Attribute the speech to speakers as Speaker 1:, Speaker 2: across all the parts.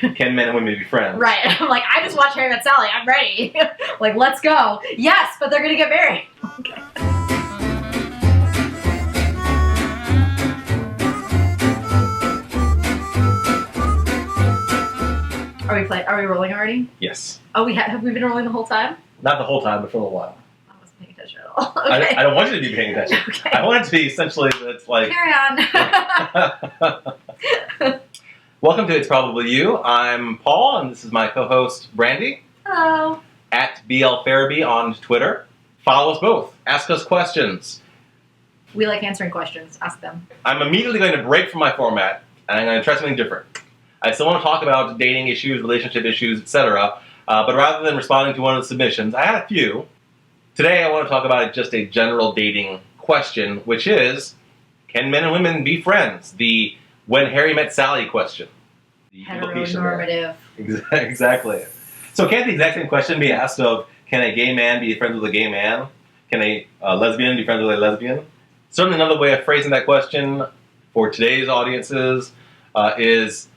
Speaker 1: Can men and women be friends?
Speaker 2: Right. I'm like, I just watched Harry Met Sally. I'm ready. Like, let's go. Yes, but they're going to get married. Okay. Are we rolling already?
Speaker 1: Yes.
Speaker 2: Oh, have we been rolling the whole time?
Speaker 1: Not the whole time, but for a little while.
Speaker 2: I wasn't paying attention at all. Okay.
Speaker 1: I don't want you to be paying attention.
Speaker 2: Okay.
Speaker 1: I want it to be essentially that it's like...
Speaker 2: Carry on.
Speaker 1: Welcome to It's Probably You. I'm Paul, and this is my co-host, Brandi.
Speaker 2: Hello.
Speaker 1: At BL Farabee on Twitter. Follow us both. Ask us questions.
Speaker 2: We like answering questions. Ask them.
Speaker 1: I'm immediately going to break from my format, and I'm going to try something different. I still want to talk about dating issues, relationship issues, etc., but rather than responding to one of the submissions, I had a few. Today I want to talk about just a general dating question, which is, can men and women be friends? The when Harry met Sally question. The
Speaker 2: Heteronormative.
Speaker 1: Exactly. So can't the exact same question be asked of, can a gay man be friends with a gay man? Can a lesbian be friends with a lesbian? Certainly another way of phrasing that question for today's audiences is,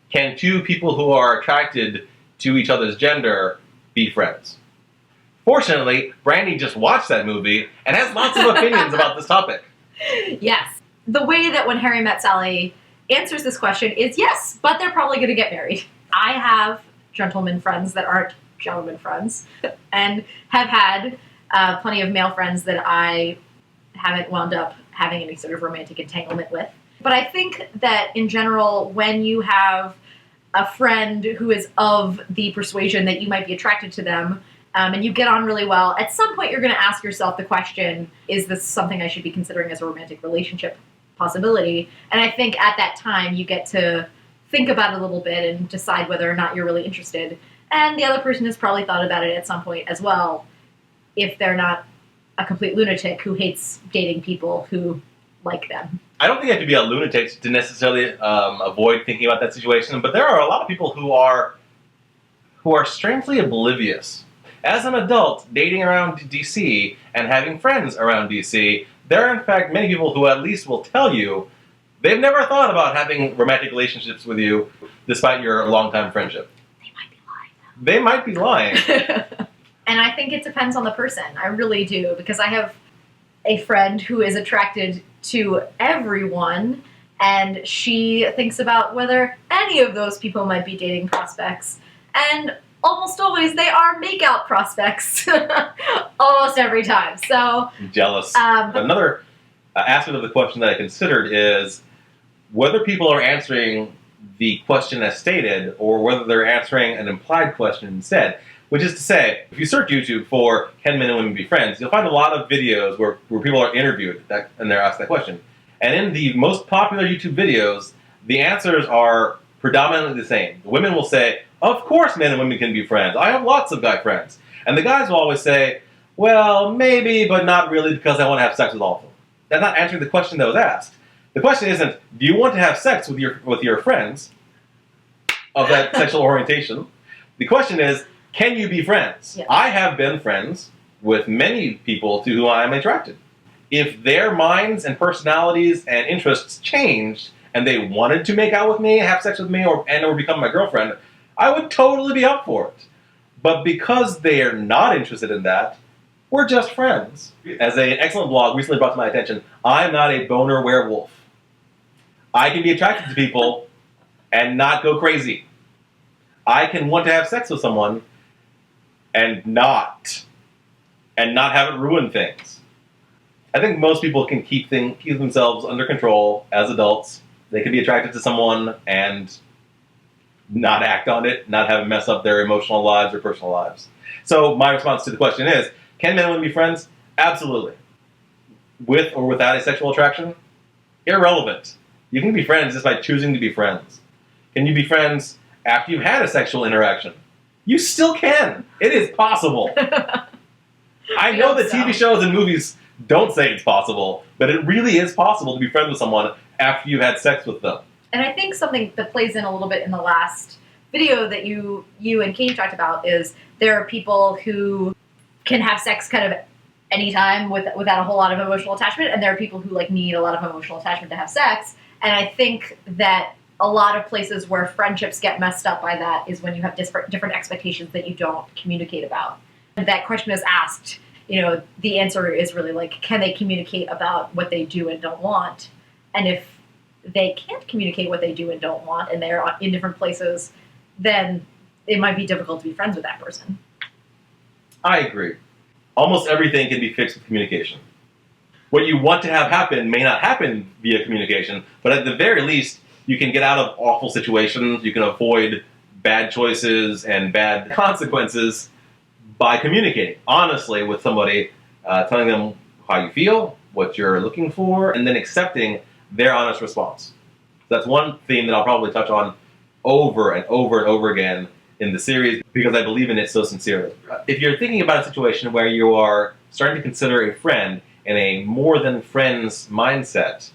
Speaker 1: can two people who are attracted to each other's gender be friends? Fortunately, Brandi just watched that movie and has lots of opinions about this topic.
Speaker 2: Yes. The way that When Harry Met Sally answers this question is yes, but they're probably going to get married. I have gentlemen friends that aren't gentlemen friends and have had plenty of male friends that I haven't wound up having any sort of romantic entanglement with. But I think that in general, when you have a friend who is of the persuasion that you might be attracted to them, and you get on really well, at some point you're going to ask yourself the question, is this something I should be considering as a romantic relationship possibility? And I think at that time you get to think about it a little bit and decide whether or not you're really interested. And the other person has probably thought about it at some point as well, if they're not a complete lunatic who hates dating people who like them.
Speaker 1: I don't think you have to be a lunatic to necessarily avoid thinking about that situation, but there are a lot of people who are strangely oblivious. As an adult, dating around DC and having friends around DC, there are in fact many people who at least will tell you they've never thought about having romantic relationships with you despite your longtime friendship. They might be lying.
Speaker 2: And I think it depends on the person. I really do, because I have a friend who is attracted to everyone, and she thinks about whether any of those people might be dating prospects. And almost always they are make-out prospects. Almost every time. So
Speaker 1: I'm jealous. Another aspect of the question that I considered is whether people are answering the question as stated or whether they're answering an implied question instead. Which is to say, if you search YouTube for can men and women be friends, you'll find a lot of videos where people are interviewed and they're asked that question. And in the most popular YouTube videos, the answers are predominantly the same. The women will say, of course men and women can be friends. I have lots of guy friends. And the guys will always say, well, maybe, but not really because I want to have sex with all of them. That's not answering the question that was asked. The question isn't, do you want to have sex with your friends of that sexual orientation? The question is, can you be friends?
Speaker 2: Yeah.
Speaker 1: I have been friends with many people to whom I am attracted. If their minds and personalities and interests changed and they wanted to make out with me, have sex with me, or become my girlfriend, I would totally be up for it. But because they are not interested in that, we're just friends. As an excellent blog recently brought to my attention, I'm not a boner werewolf. I can be attracted to people and not go crazy. I can want to have sex with someone and not have it ruin things. I think most people can keep themselves under control as adults. They can be attracted to someone and not act on it, not have it mess up their emotional lives or personal lives. So my response to the question is, can men and women be friends? Absolutely. With or without a sexual attraction? Irrelevant. You can be friends just by choosing to be friends. Can you be friends after you've had a sexual interaction? You still can. It is possible. I know that TV shows and movies don't say it's possible, but it really is possible to be friends with someone after you've had sex with them.
Speaker 2: And I think something that plays in a little bit in the last video that you and Katie talked about is there are people who can have sex kind of anytime without a whole lot of emotional attachment, and there are people who need a lot of emotional attachment to have sex. And I think that a lot of places where friendships get messed up by that is when you have different expectations that you don't communicate about. And that question is asked, the answer is really like, can they communicate about what they do and don't want? And if they can't communicate what they do and don't want, and they're in different places, then it might be difficult to be friends with that person.
Speaker 1: I agree. Almost everything can be fixed with communication. What you want to have happen may not happen via communication, but at the very least, you can get out of awful situations, you can avoid bad choices and bad consequences by communicating honestly with somebody, telling them how you feel, what you're looking for, and then accepting their honest response. That's one theme that I'll probably touch on over and over and over again in the series because I believe in it so sincerely. If you're thinking about a situation where you are starting to consider a friend in a more than friends mindset,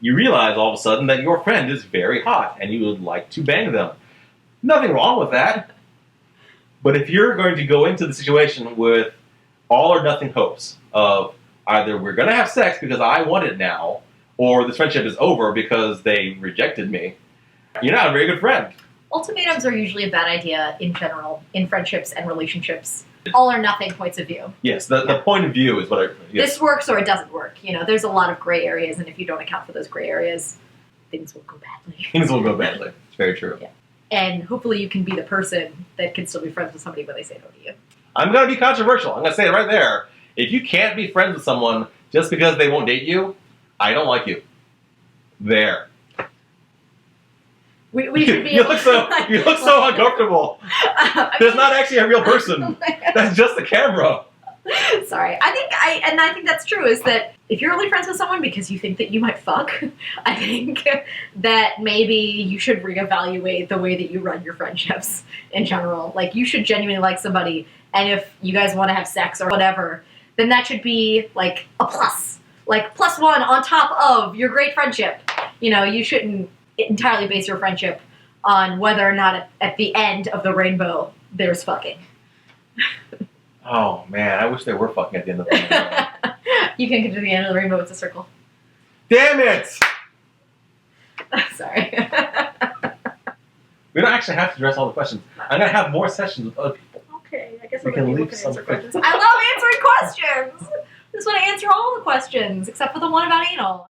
Speaker 1: you realize all of a sudden that your friend is very hot and you would like to bang them. Nothing wrong with that. But if you're going to go into the situation with all or nothing hopes of either we're going to have sex because I want it now, or this friendship is over because they rejected me, you're not a very good friend.
Speaker 2: Ultimatums are usually a bad idea in general, in friendships and relationships. All or nothing points of view.
Speaker 1: Yes, the point of view is what I... Yes.
Speaker 2: This works or it doesn't work. There's a lot of gray areas, and if you don't account for those gray areas, things will go badly.
Speaker 1: Things will go badly. It's very true.
Speaker 2: Yeah. And hopefully you can be the person that can still be friends with somebody when they say no to you.
Speaker 1: I'm going to be controversial. I'm going to say it right there. If you can't be friends with someone just because they won't date you, I don't like you. There.
Speaker 2: We should be.
Speaker 1: You look so uncomfortable. There's not actually a real person. That's just the camera.
Speaker 2: Sorry. I think that's true, is that if you're only friends with someone because you think that you might fuck, I think that maybe you should reevaluate the way that you run your friendships in general. Like, you should genuinely like somebody, and if you guys want to have sex or whatever, then that should be like a plus. Like, +1 on top of your great friendship. You shouldn't entirely base your friendship on whether or not at the end of the rainbow there's fucking.
Speaker 1: Oh man, I wish there were fucking at the end of the rainbow.
Speaker 2: You can get to the end of the rainbow, it's a circle.
Speaker 1: Damn it!
Speaker 2: Sorry.
Speaker 1: We don't actually have to address all the questions. I'm gonna have more sessions with other people.
Speaker 2: Okay, I guess
Speaker 1: We
Speaker 2: I'm
Speaker 1: can
Speaker 2: gonna
Speaker 1: leave
Speaker 2: look
Speaker 1: some
Speaker 2: answer questions. I love answering questions! I just want to answer all the questions, except for the one about anal.